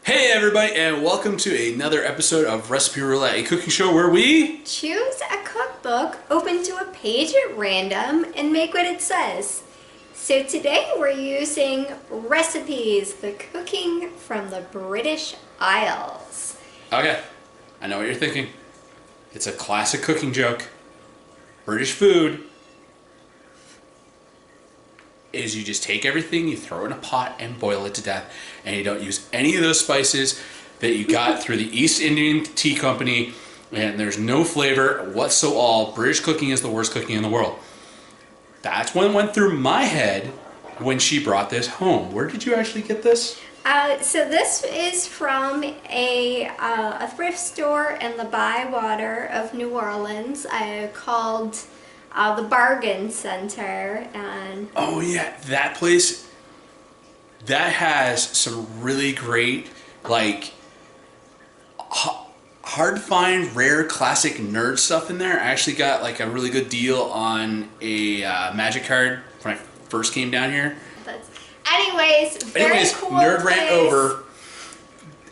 Hey everybody, and welcome to another episode of Recipe Roulette, a cooking show where we choose a cookbook, open to a page at random, and make what it says. So today we're using recipes, the cooking from the British Isles. Okay, I know what you're thinking. It's a classic cooking joke. British food is you just take everything, you throw it in a pot and boil it to death, and you don't use any of those spices that you got through the East Indian Tea Company, and there's no flavor whatsoever. British cooking is the worst cooking in the world. That's what went through my head when she brought this home. Where did you actually get this? So this is from a thrift store in the Bywater of New Orleans called the Bargain Center. And oh yeah, that place, that has some really great, like, hard to find, rare, classic nerd stuff in there. I actually got like a really good deal on a magic card when I first came down here. Anyways, very cool nerd place. Rant over.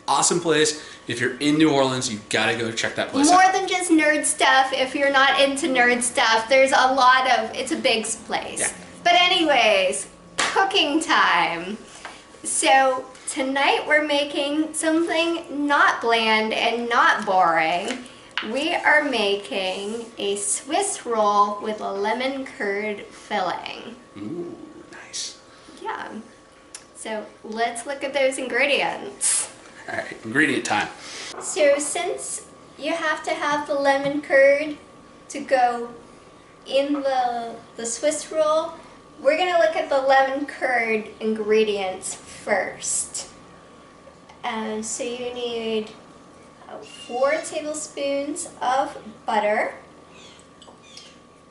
Awesome place. If you're in New Orleans, you gotta go check that place out. More than just nerd stuff. If you're not into nerd stuff, there's a lot of, it's a big place. Yeah. But anyways, cooking time. So tonight we're making something not bland and not boring. We are making a Swiss roll with a lemon curd filling. Ooh, nice. Yeah. So let's look at those ingredients. All right, ingredient time. So since you have to have the lemon curd to go in the Swiss roll, we're going to look at the lemon curd ingredients first. So you need 4 tablespoons of butter,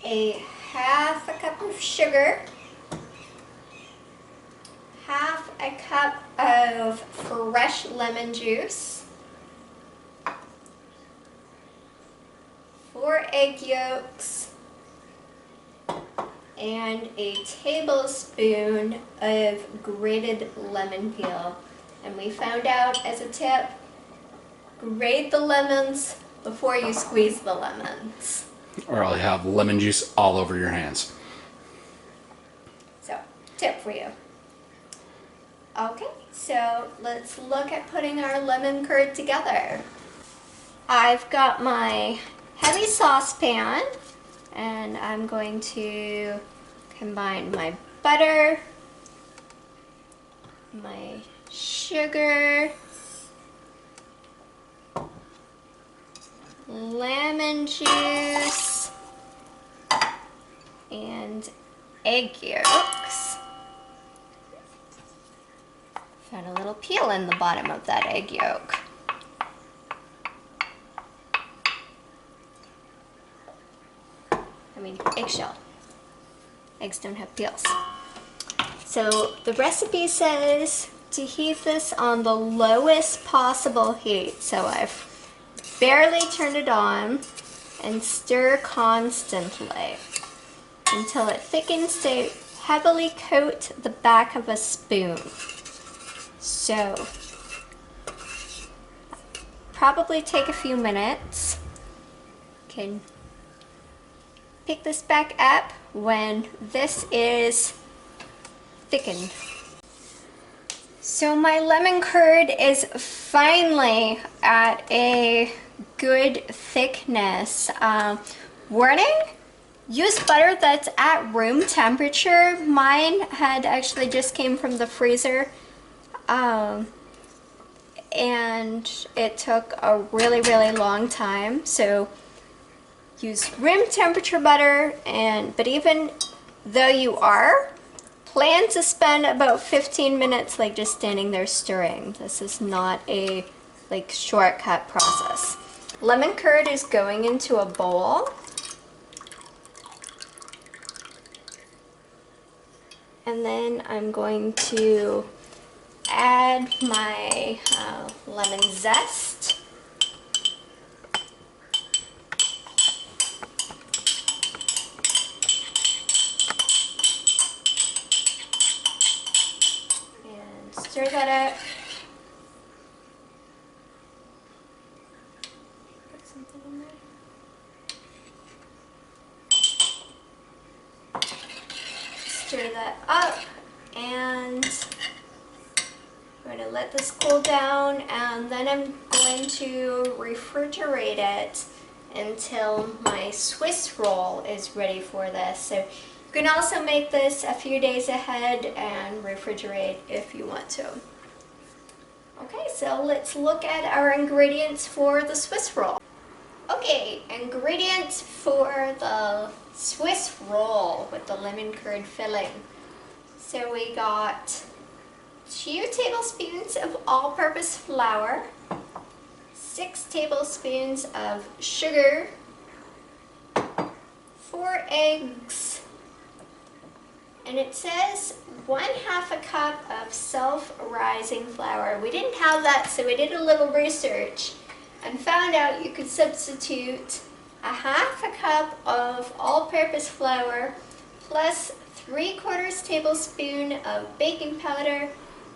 half a cup of sugar, half a cup of fresh lemon juice, 4 egg yolks, and a tablespoon of grated lemon peel. And we found out as a tip, grate the lemons before you squeeze the lemons. Or I'll have lemon juice all over your hands. So, tip for you. Okay, so let's look at putting our lemon curd together. I've got my heavy saucepan, and I'm going to combine my butter, my sugar, lemon juice, and egg yolks. Found a little peel in the bottom of that egg yolk. I mean, eggshell. Eggs don't have peels. So the recipe says to heat this on the lowest possible heat. So I've barely turned it on and stir constantly until it thickens to heavily coat the back of a spoon. So probably take a few minutes. Can pick this back up when this is thickened. So my lemon curd is finally at a good thickness. Warning, use butter that's at room temperature. Mine had actually just came from the freezer. And it took a really long time, so use room temperature butter. But even though you are, plan to spend about 15 minutes like just standing there stirring. This is not a like shortcut process. Lemon curd is going into a bowl. And then I'm going to add my lemon zest. And stir that up. stir that up, and I'm going to let this cool down, and then I'm going to refrigerate it until my Swiss roll is ready for this. So you can also make this a few days ahead and refrigerate if you want to. Okay, so let's look at our ingredients for the Swiss roll. Okay, ingredients for the Swiss roll with the lemon curd filling. So we got 2 tablespoons of all-purpose flour, 6 tablespoons of sugar, 4 eggs, and it says 1/2 cup of self-rising flour. We didn't have that, so we did a little research and found out you could substitute 1/2 cup of all-purpose flour plus 3/4 tablespoon of baking powder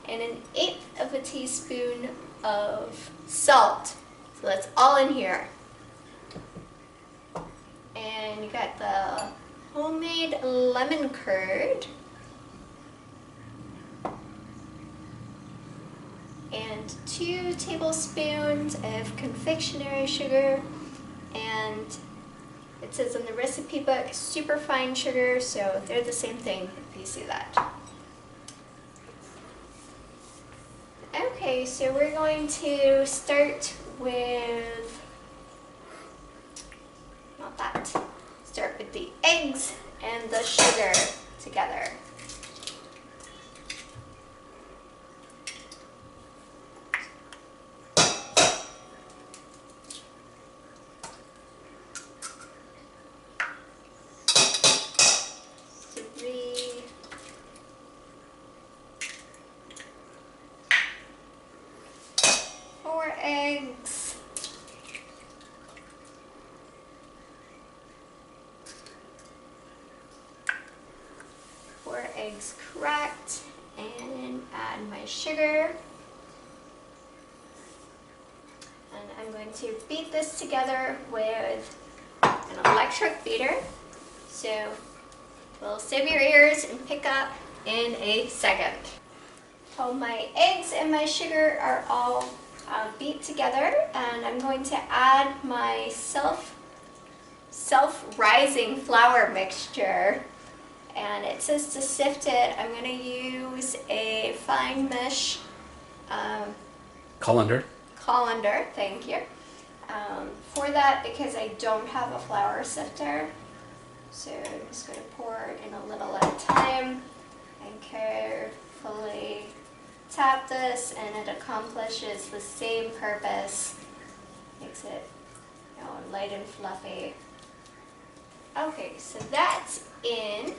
and 1/8 teaspoon of salt. So that's all in here. And you got the homemade lemon curd and 2 tablespoons of confectionery sugar, and it says in the recipe book super fine sugar, so they're the same thing if you see that. Okay, so we're going to start with, not that, start with the eggs and the sugar together. Eggs, 4 eggs cracked, and add my sugar, and I'm going to beat this together with an electric beater, so we'll save your ears and pick up in a second. So my eggs and my sugar are all beat together, and I'm going to add my self-rising flour mixture, and it says to sift it. I'm going to use a fine mesh Colander, thank you, for that, because I don't have a flour sifter. So I'm just going to pour in a little at a time and carefully tap this, and it accomplishes the same purpose. Makes it, light and fluffy. Okay, so that's in,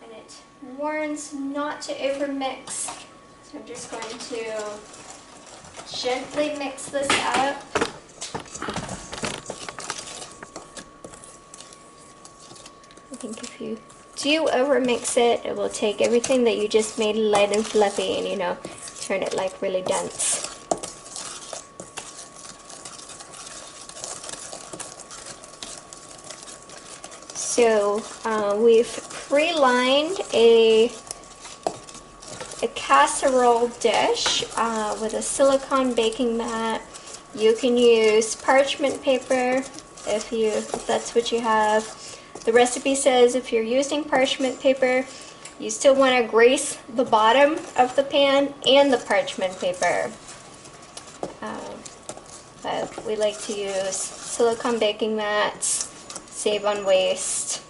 and it warns not to overmix. So I'm just going to gently mix this up. I think if you do overmix it, it will take everything that you just made light and fluffy and, turn it like really dense. So we've pre-lined a casserole dish with a silicone baking mat. You can use parchment paper if that's what you have. The recipe says if you're using parchment paper, you still want to grease the bottom of the pan and the parchment paper. But we like to use silicone baking mats, save on waste.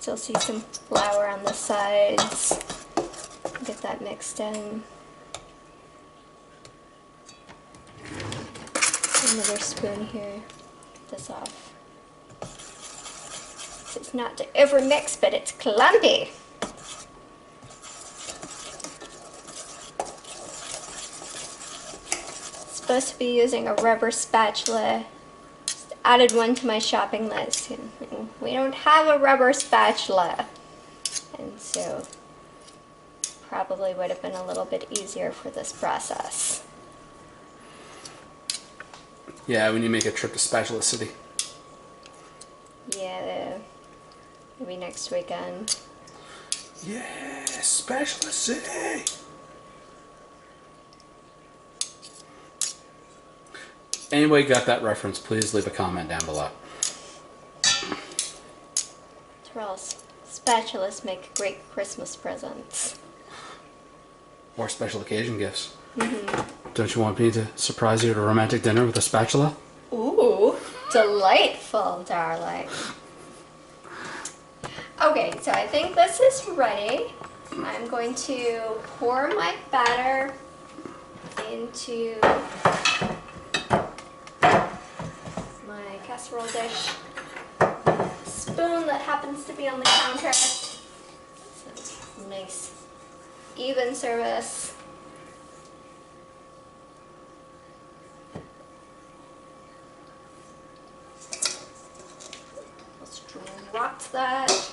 Still see some flour on the sides. Get that mixed in. Another spoon here. Get this off. It's not to overmix, but it's clumpy. Supposed to be using a rubber spatula. Added one to my shopping list. We don't have a rubber spatula. And so probably would have been a little bit easier for this process. Yeah, when you make a trip to Spatula City. Yeah, maybe next weekend. Yeah, Spatula City. Anybody got that reference, please leave a comment down below. Terrell's spatulas make great Christmas presents. Or special occasion gifts. Don't you want me to surprise you at a romantic dinner with a spatula? Ooh, delightful, darling. Okay, so I think this is ready. I'm going to pour my batter into my casserole dish. Spoon that happens to be on the counter. So nice, even service. Let's drop that.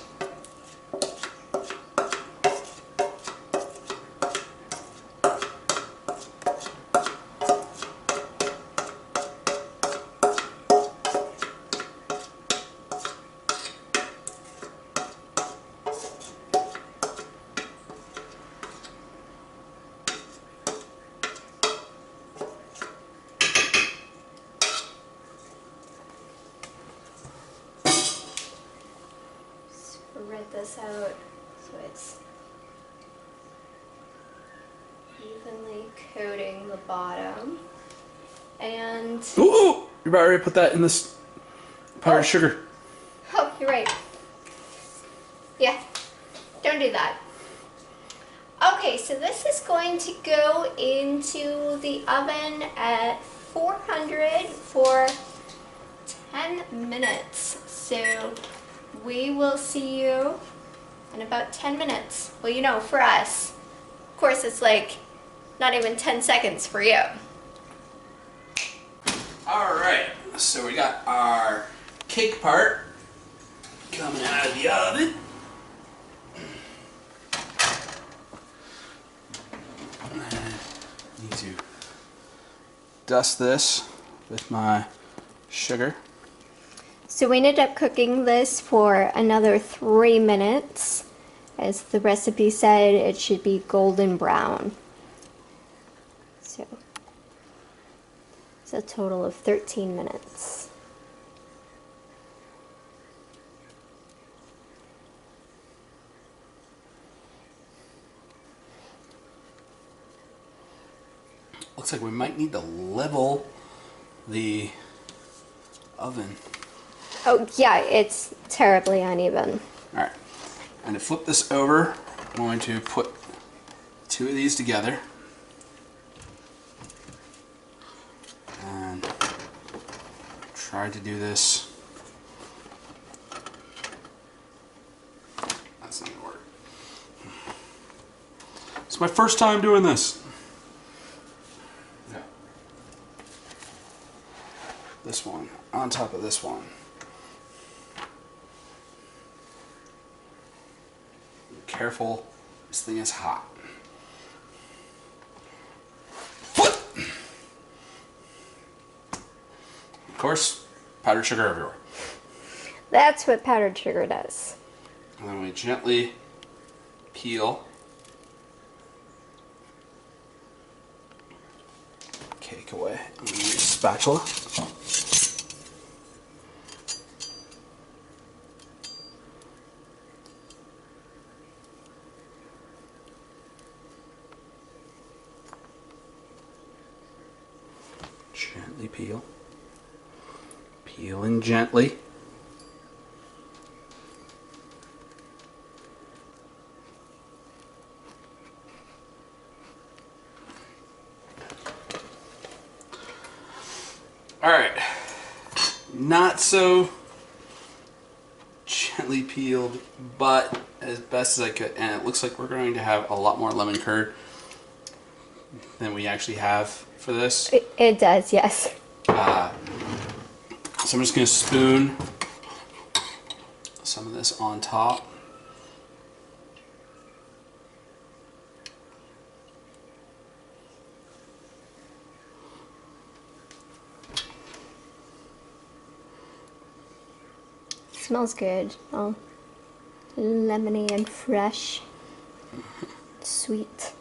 Spread this out so it's evenly coating the bottom. And Ooh! You're about ready to put that in this powdered sugar. oh, you're right. Yeah, don't do that. Okay, so this is going to go into the oven at 400 for 10 minutes. So we will see you in about 10 minutes. Well, you know, for us, of course, it's like not even 10 seconds for you. Alright, so we got our cake part coming out of the oven. I need to dust this with my sugar. So we ended up cooking this for another 3 minutes. As the recipe said, it should be golden brown. So it's a total of 13 minutes. Looks like we might need to level the oven. Oh yeah, it's terribly uneven. Alright, and to flip this over, I'm going to put 2 of these together. And try to do this. That's not gonna work. It's my first time doing this. Yeah. This one on top of this one. Careful, this thing is hot. Of course, powdered sugar everywhere. That's what powdered sugar does. And then we gently peel cake away. I'm going to use a spatula. Gently peel. Peeling gently. Alright. Not so gently peeled, but as best as I could. And it looks like we're going to have a lot more lemon curd than we actually have for this. It does, yes. So I'm just going to spoon some of this on top. Smells good. Oh, lemony and fresh. Sweet.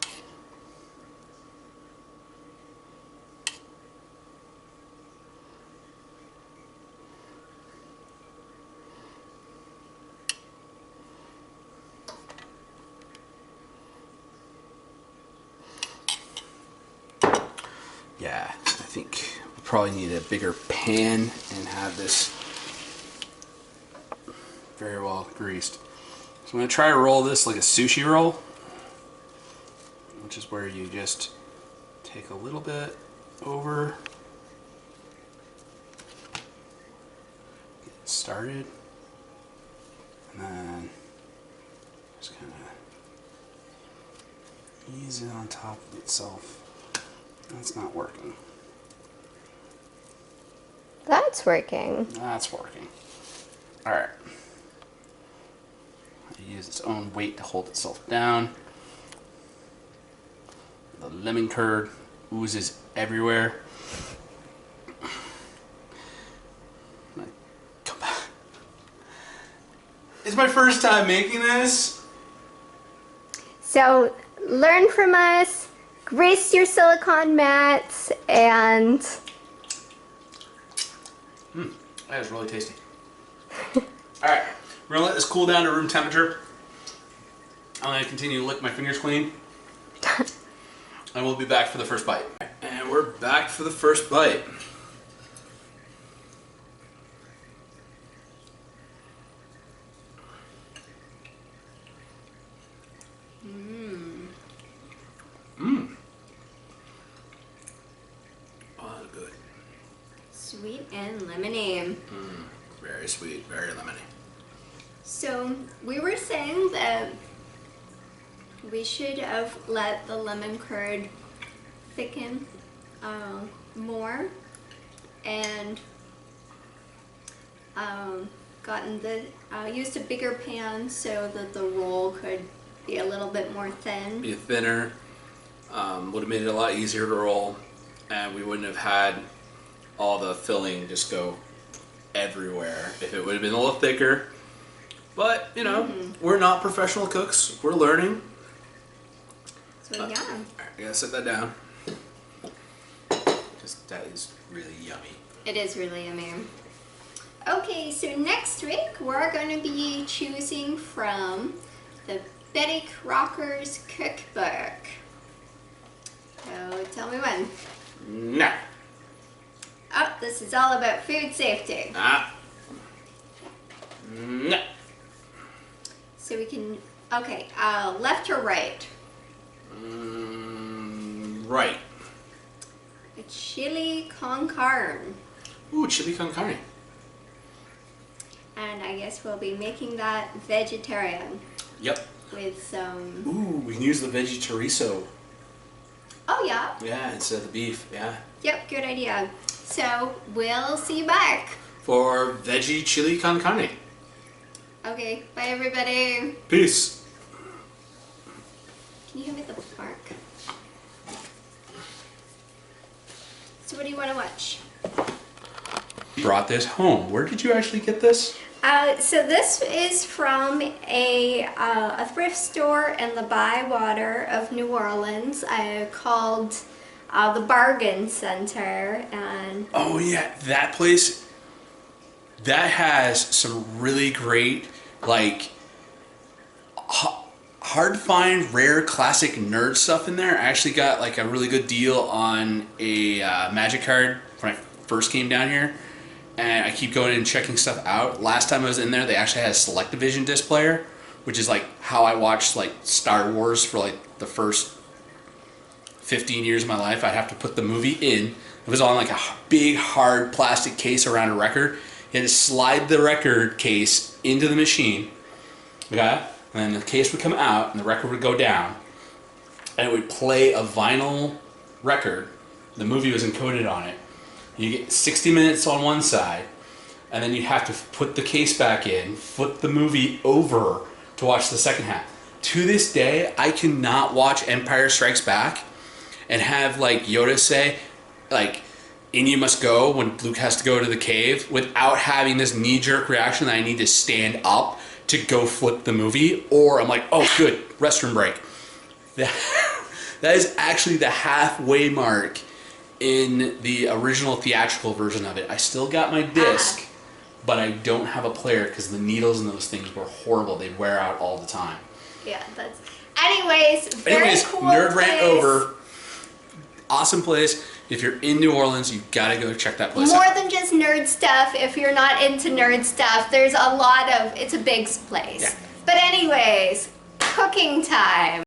Yeah, I think we'll probably need a bigger pan and have this very well greased. So I'm going to try to roll this like a sushi roll, which is where you just take a little bit over, get it started, and then just kind of ease it on top of itself. That's not working. That's working. That's working. Alright. Use its own weight to hold itself down. The lemon curd oozes everywhere. Come back. It's my first time making this. So learn from us, grease your silicone mats, and That is really tasty. Alright, we're gonna let this cool down to room temperature. I'm gonna continue to lick my fingers clean. And we'll be back for the first bite. And we're back for the first bite. Oh, that's good. sweet and lemony. Very sweet, very lemony. So we were saying that we should have let the lemon curd thicken more and used a bigger pan so that the roll could be a little bit more thin. Be thinner, would have made it a lot easier to roll, and we wouldn't have had all the filling just go everywhere if it would have been a little thicker. But, you know, we're not professional cooks. We're learning. So yeah. I gotta set that down. Because that is really yummy. It is really yummy. Okay, so next week we're going to be choosing from the Betty Crocker's cookbook. So tell me when. No. Oh, this is all about food safety. No. So we can, okay, left or right? Right. A chili con carne. Ooh, chili con carne. And I guess we'll be making that vegetarian Yep. with some, Ooh, we can use the veggie chorizo. oh yeah, Yeah, instead of the beef. Yeah. yep, good idea. So we'll see you back. For veggie chili con carne. Okay, bye everybody. Peace. Can you hand me the fork? So what do you want to watch? Brought this home. Where did you actually get this? So this is from a thrift store in the Bywater of New Orleans called the Bargain Center. And Oh yeah, that place. That has some really great, like, hard to find, rare, classic nerd stuff in there. I actually got like a really good deal on a Magic card when I first came down here, and I keep going and checking stuff out. Last time I was in there, they actually had a Select-O-Vision disc player, which is like how I watched like Star Wars for like the first 15 years of my life. I'd have to put the movie in. It was on like a big hard plastic case around a record. You had to slide the record case into the machine, okay? And then the case would come out and the record would go down, and it would play a vinyl record. The movie was encoded on it. You get 60 minutes on one side, and then you have to put the case back in, flip the movie over to watch the second half. To this day, I cannot watch Empire Strikes Back and have like Yoda say, like, In You Must Go, when Luke has to go to the cave, without having this knee-jerk reaction that I need to stand up to go flip the movie, or I'm like, oh good, restroom break. That is actually the halfway mark in the original theatrical version of it. I still got my disc, but I don't have a player because the needles in those things were horrible. They'd wear out all the time. Yeah, that's... Anyways, very cool nerd place. rant over. Awesome place. If you're in New Orleans, you gotta go check that place out. More than just nerd stuff. If you're not into nerd stuff, there's a lot of... It's a big place. Yeah. But anyways, cooking time.